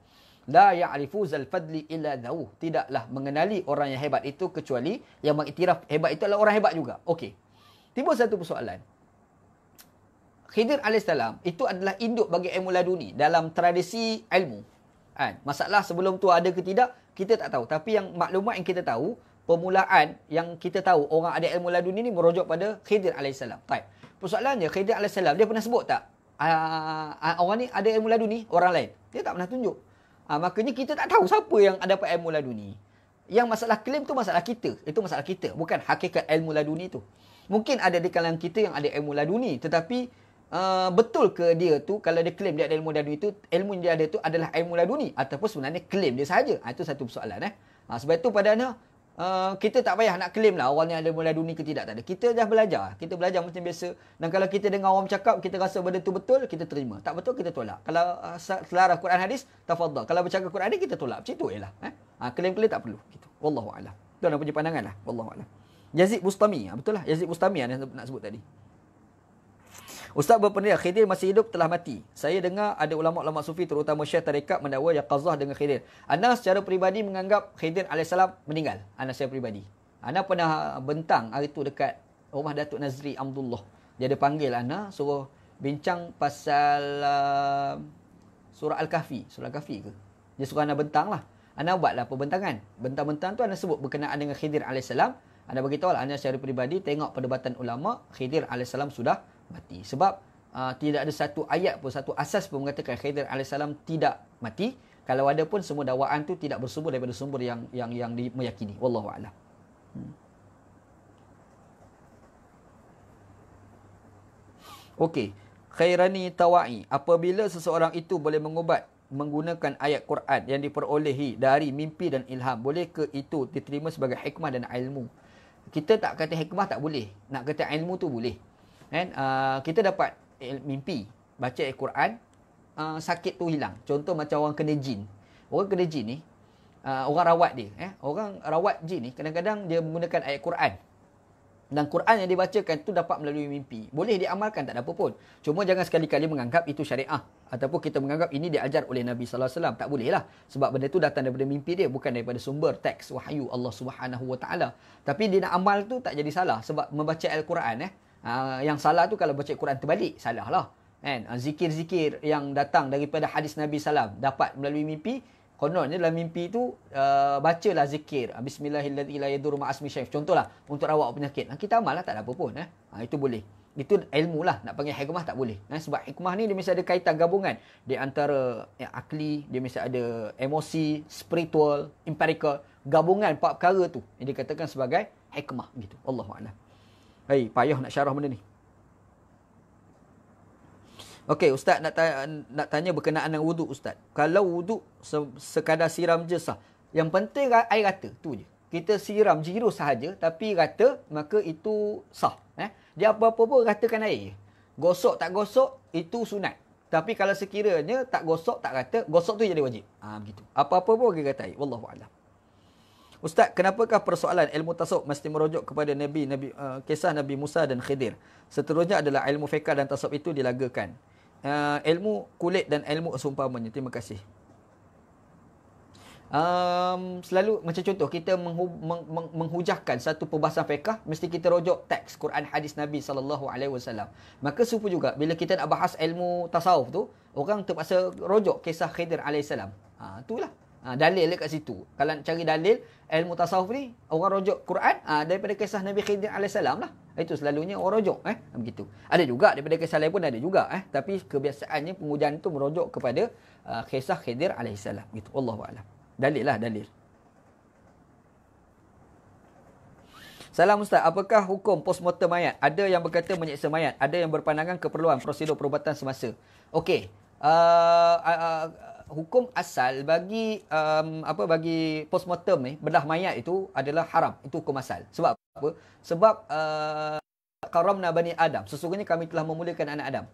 La ya'rifu zal fadli illa dhaw. Tidaklah mengenali orang yang hebat itu kecuali yang mengiktiraf hebat itu adalah orang hebat juga. Okey. Timbul satu persoalan. Khidir AS itu adalah induk bagi ilmu laduni dalam tradisi ilmu. Masalah sebelum tu ada ke tidak, kita tak tahu. Tapi yang maklumat yang kita tahu, permulaan yang kita tahu orang ada ilmu laduni ni merujuk pada Khidir AS. Baik. Persoalannya, Khidir AS dia pernah sebut tak? Orang ni ada ilmu laduni, orang lain. Dia tak pernah tunjuk. Makanya kita tak tahu siapa yang dapat ilmu laduni. Yang masalah klaim tu masalah kita. Itu masalah kita. Bukan hakikat ilmu laduni tu. Mungkin ada di kalangan kita yang ada ilmu laduni. Tetapi betul ke dia tu kalau dia klaim dia ada ilmu laduni itu, ilmu yang dia ada tu adalah ilmu laduni ataupun sebenarnya klaim dia sahaja. Itu satu persoalan. Sebab itu padanya kita tak payah nak klaim lah orang yang ada ilmu laduni ke tidak. Tak ada. Kita dah belajar. Kita belajar macam biasa. Dan kalau kita dengar orang cakap, kita rasa benda tu betul, kita terima. Tak betul, kita tolak. Kalau selaras Quran hadis, tafadhal. Kalau bercakap Quran hadis, kita tolak. Macam tu je lah. Klaim-klaim tak perlu. Gitu. Wallahu a'lam. Itu nak punya pandangan lah. Wallahu a'lam. Yazid Bustami. Betul lah. Yazid Bustami yang nak sebut tadi. Ustaz berpendirian Khidir masih hidup telah mati. Saya dengar ada ulama-ulama sufi terutama Syekh tarekat mendakwa yaqazah dengan Khidir. Ana secara peribadi menganggap Khidir AS meninggal. Ana secara peribadi. Ana pernah bentang hari tu dekat rumah Datuk Nazri Abdullah. Dia ada panggil ana suruh bincang pasal surah Al-Kahfi. Surah Al-Kahfi ke? Dia suruh ana bentang lah. Ana buatlah perbentangan. Bentang-bentang tu ana sebut berkenaan dengan Khidir AS. Ana beritahu lah ana secara peribadi tengok perdebatan ulama Khidir AS sudah mati. Sebab tidak ada satu ayat pun, satu asas pun mengatakan Khidir AS tidak mati. Kalau ada pun semua dakwaan tu tidak bersumber daripada sumber yang meyakini. Wallahu a'lam. Okey. Khairani Tawa'i. Apabila seseorang itu boleh mengubat menggunakan ayat Quran yang diperolehi dari mimpi dan ilham, boleh ke itu diterima sebagai hikmah dan ilmu? Kita tak kata hikmah tak boleh. Nak kata ilmu tu boleh. Kan? Kita dapat mimpi, baca Al-Quran, sakit tu hilang. Contoh macam orang kena jin. Orang kena jin ni, orang rawat dia. Orang rawat jin ni, kadang-kadang dia menggunakan ayat Quran. Dan Quran yang dibacakan tu dapat melalui mimpi. Boleh diamalkan, tak ada apa pun. Cuma jangan sekali-kali menganggap itu syariah. Ataupun kita menganggap ini diajar oleh Nabi SAW. Tak boleh lah. Sebab benda tu datang daripada mimpi dia. Bukan daripada sumber teks wahyu Allah SWT. Tapi dia nak amal tu tak jadi salah. Sebab membaca Al-Quran yang salah tu kalau baca Quran terbalik, salah lah. Zikir-zikir yang datang daripada hadis Nabi SAW dapat melalui mimpi. Kononnya dalam mimpi tu bacalah zikir Bismillahirrahmanirrahim la yadurru ma'asmi syai'in. Contohlah untuk rawat penyakit. Kita amal lah, tak ada apa pun. Itu boleh. Itu ilmu lah. Nak panggil hikmah tak boleh. Sebab hikmah ni dia mesti ada kaitan gabungan di antara akli, dia mesti ada emosi, spiritual, empirical, gabungan empat perkara tu yang dikatakan sebagai hikmah gitu. Allahuakbar. Hai, payah nak syarah benda ni. Okey, Ustaz nak tanya berkenaan dengan wuduk, Ustaz. Kalau wuduk sekadar siram je sah. Yang penting air rata, tu je. Kita siram jiru sahaja tapi rata, maka itu sah. Dia apa-apa pun ratakan air. Gosok tak gosok, itu sunat. Tapi kalau sekiranya tak gosok, tak rata, gosok tu jadi wajib. Begitu. Apa-apa pun kita kata air. Wallahualam. Ustaz, kenapakah persoalan ilmu tasawuf mesti merujuk kepada kisah Nabi Musa dan Khidir? Seterusnya adalah ilmu fiqh dan tasawuf itu dilagakan. Ilmu kulit dan ilmu seumpamanya. Terima kasih. Selalu macam contoh kita menghujahkan satu perbahasan fiqh, mesti kita rujuk teks Quran hadis Nabi SAW. Maka serupa juga bila kita nak bahas ilmu tasawuf tu, orang terpaksa rujuk kisah Khidir AS. Itulah dalil dekat situ. Kalau nak cari dalil ilmu tasawuf ni, orang rujuk Quran daripada kisah Nabi Khidir AS lah. Itu selalunya orang rujuk begitu. Ada juga daripada kisah lain pun ada juga tapi kebiasaannya pengujian tu merujuk kepada kisah Khidir AS gitu. Wallahu a'lam. Dalil lah, dalil. Salam Ustaz, apakah hukum postmortem mayat? Ada yang berkata menyeksa mayat, ada yang berpandangan keperluan prosedur perubatan semasa. Okey. Hukum asal bagi bagi postmortem ni, bedah mayat itu adalah haram. Itu hukum asal. Sebab apa? Sebab karamna bani Adam. Sesungguhnya kami telah memuliakan anak Adam.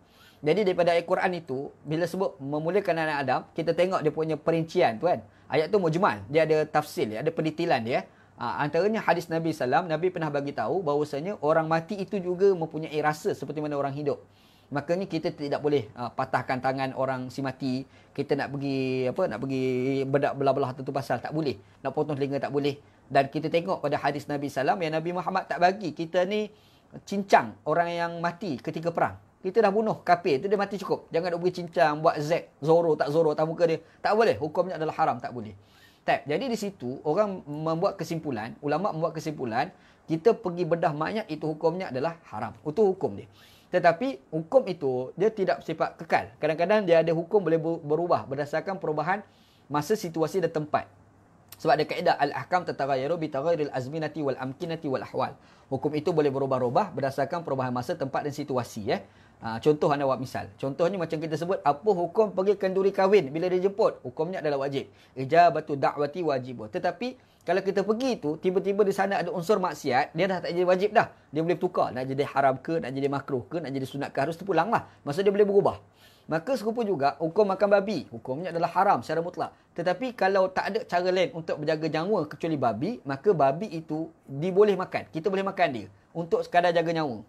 Jadi daripada ayat Quran itu, bila sebut memuliakan anak Adam, kita tengok dia punya perincian tu kan. Ayat tu mujmal, dia ada tafsir, dia ada pendetilan dia. Antaranya hadis Nabi SAW, Nabi pernah bagi tahu bahawasanya orang mati itu juga mempunyai rasa seperti mana orang hidup. Makanya kita tidak boleh patahkan tangan orang si mati. Kita nak pergi bedak belah-belah tu pasal tak boleh. Nak potong telinga tak boleh. Dan kita tengok pada hadis Nabi SAW yang Nabi Muhammad tak bagi kita ni cincang orang yang mati ketika perang. Kita dah bunuh kafir tu, dia mati cukup. Jangan nak pergi cincang, buat zoro tak atas muka dia. Tak boleh. Hukumnya adalah haram, tak boleh. Jadi di situ, orang membuat kesimpulan, ulama membuat kesimpulan, kita pergi bedah mayat itu hukumnya adalah haram. Itu hukum dia. Tetapi, hukum itu, dia tidak bersifat kekal. Kadang-kadang dia ada hukum boleh berubah berdasarkan perubahan masa, situasi dan tempat. Sebab ada kaedah al-ahkam tataghayaru bi taghayyuril azminati wal amkinati wal ahwal. Hukum itu boleh berubah-ubah berdasarkan perubahan masa, tempat dan situasi Contoh anda buat misal. Contohnya macam kita sebut, apa hukum pergi kenduri kahwin bila dia jemput? Hukumnya adalah wajib. Ijabatu da'wati wajib. Tetapi kalau kita pergi tu, tiba-tiba di sana ada unsur maksiat, dia dah tak jadi wajib dah. Dia boleh tukar, nak jadi haram ke, nak jadi makruh ke, nak jadi sunat ke, harus terpulang lah. Maksud dia boleh berubah. Maka serupa juga hukum makan babi, hukumnya adalah haram secara mutlak. Tetapi kalau tak ada cara lain untuk menjaga nyawa kecuali babi, maka babi itu diboleh makan. Kita boleh makan dia untuk sekadar jaga nyawa.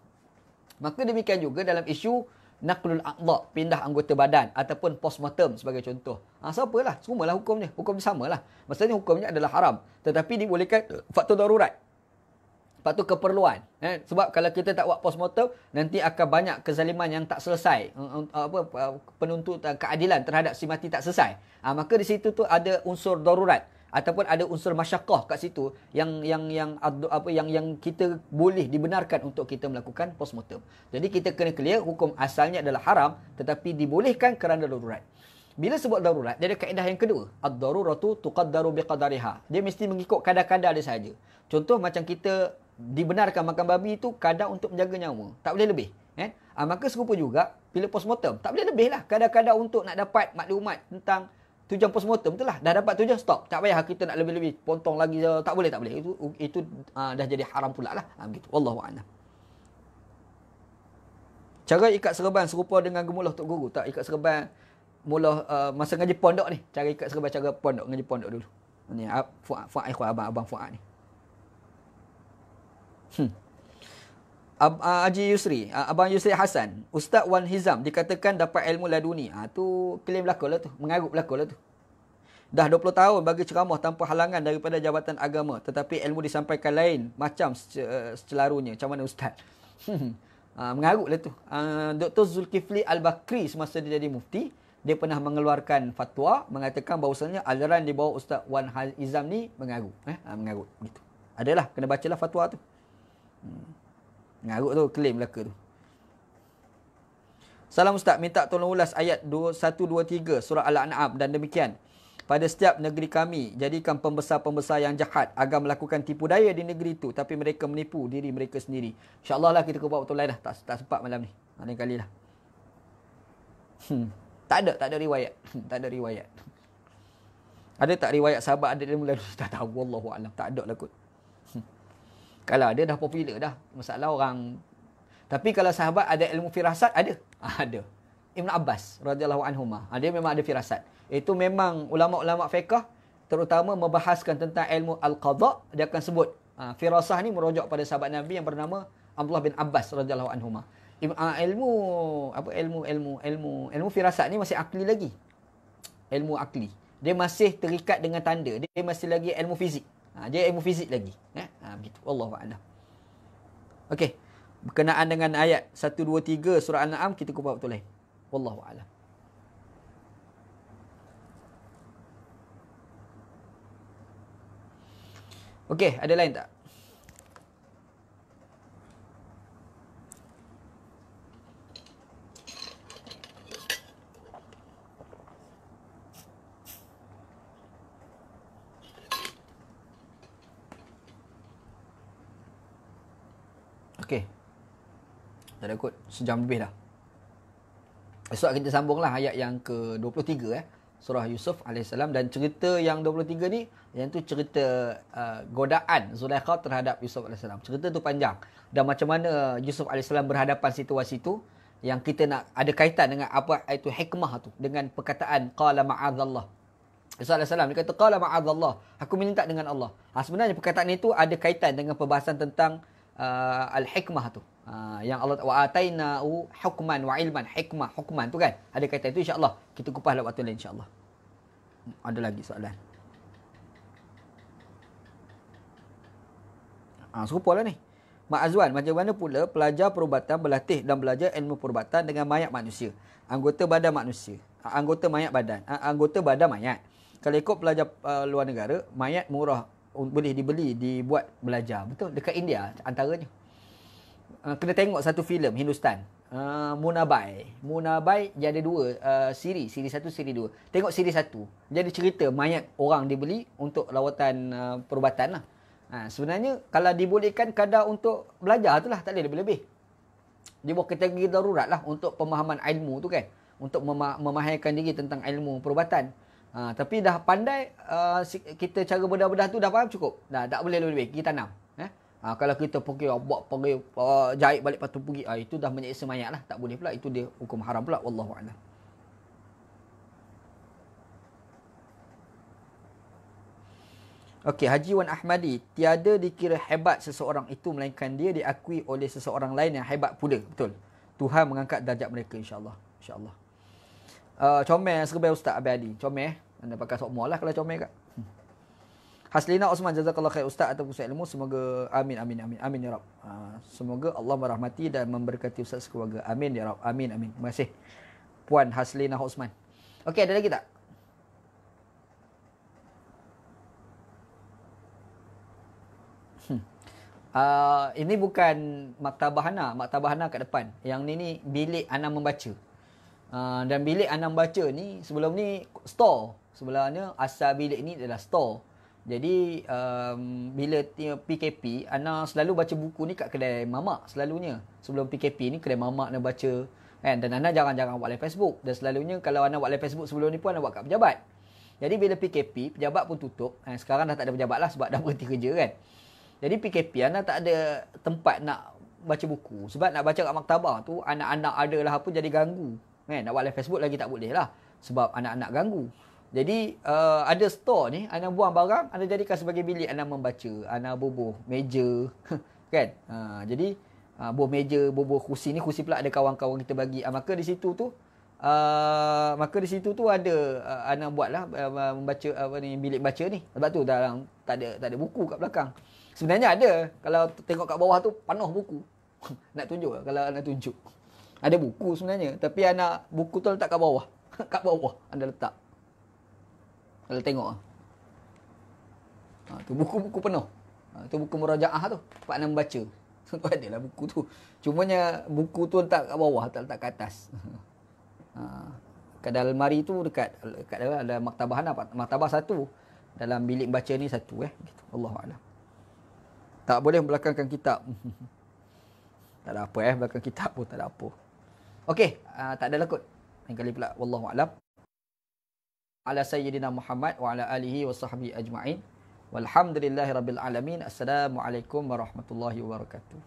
Maka demikian juga dalam isu naqlul a'dha, pindah anggota badan ataupun postmortem sebagai contoh. Siapalah, semualah hukumnya. Hukum samalah. Maksudnya hukumnya adalah haram. Tetapi dibolehkan faktor darurat. Faktor keperluan. Sebab kalau kita tak buat postmortem, nanti akan banyak kezaliman yang tak selesai. Penuntutan keadilan terhadap si mati tak selesai. Maka di situ tu ada unsur darurat. Ataupun ada unsur masyaqqah kat situ yang kita boleh dibenarkan untuk kita melakukan postmortem. Jadi kita kena clear hukum asalnya adalah haram tetapi dibolehkan kerana darurat. Bila sebut darurat, dia ada kaedah yang kedua. Ad-daruratu tuqaddaru biqadariha. Dia mesti mengikut kadar-kadar dia saja. Contoh macam kita dibenarkan makan babi itu kadar untuk menjaga nyawa. Tak boleh lebih. Maka serupa juga bila postmortem. Tak boleh lebih lah. Kadar-kadar untuk nak dapat maklumat tentang tujuan postmortem tu lah. Dah dapat tujuan, stop. Tak payah kita nak lebih-lebih potong lagi. Tak boleh, tak boleh. Itu dah jadi haram pula lah. Begitu. Wallahu'alam. Cara ikat serban serupa dengan gemuloh Tok Guru. Tak, ikat serban mula masa ngaji pondok ni. Cara ikat serban, cara pondok, ngaji pondok dulu. Ni Fuad ikhwan abang Fuad ni. Haji Yusri, Abang Yusri Hasan, Ustaz Wan Hizam dikatakan dapat ilmu laduni. Tu klaim belaka lah tu, mengarut belaka lah tu. Dah 20 tahun bagi ceramah tanpa halangan daripada jabatan agama, tetapi ilmu disampaikan lain macam secelarunya. Macam mana Ustaz? Mengarut lah tu. Dr. Zulkifli Al-Bakri semasa dia jadi mufti, dia pernah mengeluarkan fatwa mengatakan bahawasanya aliran di bawah Ustaz Wan Hizam ni mengarut. Mengarut. Gitu. Adalah, kena bacalah fatwa tu. Ngarut tu, klaim belaka tu. Salam Ustaz, minta tolong ulas ayat 123 surah Al-An'am dan demikian. Pada setiap negeri kami, jadikan pembesar-pembesar yang jahat agar melakukan tipu daya di negeri itu, tapi mereka menipu diri mereka sendiri. InsyaAllah lah kita buat waktu lain dah. Tak sempat malam ni. Lain kali lah. Tak ada riwayat. Tak ada riwayat. Ada tak riwayat sahabat ada ilmu lalu? Tak tahu. Wallahu'alam. Tak ada lah kot. Kalau ada dah popular dah. Masalah orang. Tapi kalau sahabat ada ilmu firasat, ada. Ada. Ibn Abbas radhiyallahu anhuma. Dia memang ada firasat. Itu memang ulama-ulama fiqh terutama membahaskan tentang ilmu al-qadha, dia akan sebut firasah ni merujuk pada sahabat Nabi yang bernama Abdullah bin Abbas radhiyallahu anhuma. Ilmu apa ilmu firasat ni masih akli lagi. Ilmu akli. Dia masih terikat dengan tanda. Dia masih lagi ilmu fizik. Dia ilmu fizik lagi. Begitu. Wallahu a'lam. Okey. Berkenaan dengan ayat 1 2 3 surah Al-An'am kita kupas waktu lain. Wallahu a'lam. Okey, ada lain tak? Okey. Dah ada kot sejam lebih dah. Esok kita sambunglah ayat yang ke-23 surah Yusuf AS, dan cerita yang 23 ni yang tu cerita godaan Zulaikha terhadap Yusuf AS. Cerita tu panjang dan macam mana Yusuf AS berhadapan situasi tu yang kita nak ada kaitan dengan apa itu hikmah tu dengan perkataan qala ma'adzallah. Yusuf AS dia kata qala ma'adzallah, aku minta dengan Allah. Sebenarnya perkataan itu ada kaitan dengan perbahasan tentang al-hikmah tu. Yang Allah wa atainahu hukman wa ilman, hikmah hukman tu kan ada kaitan itu, insya-Allah kita kupas dalam waktu lain insya-Allah. Ada lagi soalan? Serupa lah ni. Mak Azwan, macam mana pula pelajar perubatan berlatih dan belajar ilmu perubatan dengan mayat manusia, anggota badan manusia, anggota badan mayat. Kalau ikut pelajar luar negara, mayat murah, boleh dibeli, dibuat belajar. Betul, dekat India antaranya. Kena tengok satu filem Hindustan, Munabai dia ada dua siri 1, siri 2. Tengok siri 1, jadi cerita mayat orang dibeli untuk lawatan perubatan lah. Sebenarnya kalau dibolehkan kadar untuk belajar tu lah, tak boleh lebih-lebih. Dia buat kategori darurat lah untuk pemahaman ilmu tu kan, untuk memahirkan diri tentang ilmu perubatan. Tapi dah pandai kita cara bedah-bedah tu dah faham cukup. Dah tak boleh lebih-lebih, kita tanam. Kalau kita pergi jahit balik lepas tu pergi, itu dah menyeksa mayat lah, tak boleh pula, itu dia hukum haram pula. Wallahu a'lam. Okey, Haji Wan Ahmadi, tiada dikira hebat seseorang itu melainkan dia diakui oleh seseorang lain yang hebat pula. Betul. Tuhan mengangkat darjat mereka, insya-Allah. Insya-Allah. Comel serba Ustaz Abi Adi. Comel, anda pakai sok mual lah kalau comel kat. Haslina Osman, jazakallah khair Ustaz atas pusat ilmu. Semoga amin ya Rab. Semoga Allah merahmati dan memberkati Ustaz sekeluarga. Amin ya Rab. Amin. Terima kasih Puan Haslina Osman. Okey, ada lagi tak? Ini bukan maktabah Hana kat depan. Yang ni bilik Ana membaca. Dan bilik Ana membaca ni sebelum ni store. Sebenarnya asal bilik ni adalah store. Jadi bila PKP, Ana selalu baca buku ni kat kedai mamak selalunya. Sebelum PKP ni kedai mamak Ana baca kan, dan Ana jarang-jarang buat live Facebook. Dan selalunya kalau Ana buat live Facebook sebelum ni pun Ana buat kat pejabat. Jadi bila PKP, pejabat pun tutup. Sekarang dah tak ada pejabat lah sebab dah berhenti kerja kan. Jadi PKP Ana tak ada tempat nak baca buku. Sebab nak baca kat maktabah tu anak-anak ada lah apa jadi ganggu. Kan, nak buat live Facebook lagi tak boleh lah sebab anak-anak ganggu. Jadi ada store ni, Ana buang barang, Ana jadikan sebagai bilik Ana membaca. Ana bubuh meja kan. Jadi bubuh meja, bubuh kursi ni, kursi pula ada kawan-kawan kita bagi. Maka di situ tu ada Ana buatlah membaca bilik baca ni. Sebab tu dalam tak ada buku kat belakang. Sebenarnya ada. Kalau tengok kat bawah tu penuh buku. Nak tunjuk kalau nak tunjuk. Ada buku sebenarnya, tapi anak buku tu letak kat bawah. Kat bawah anda letak. Kalau tengok tu buku-buku penuh. Tu buku murajaah tu. Pak nak membaca. Tu adalah buku tu. Cumanya buku tu letak kat bawah, tak letak kat atas. Kat dalam almari tu dekat dalam ada maktabah Hana, maktabah satu. Dalam bilik baca ni satu gitu. Allahu a'lam. Tak boleh membelakangkan kitab. Tak ada apa belakang kitab pun tak ada apa. Okey, tak ada lah kot. Lain kali pula. Wallahu a'lam. Ala sayyidina Muhammad wa ala alihi wa sahbihi ajma'in. Walhamdulillahirabbil alamin. Assalamualaikum warahmatullahi wabarakatuh.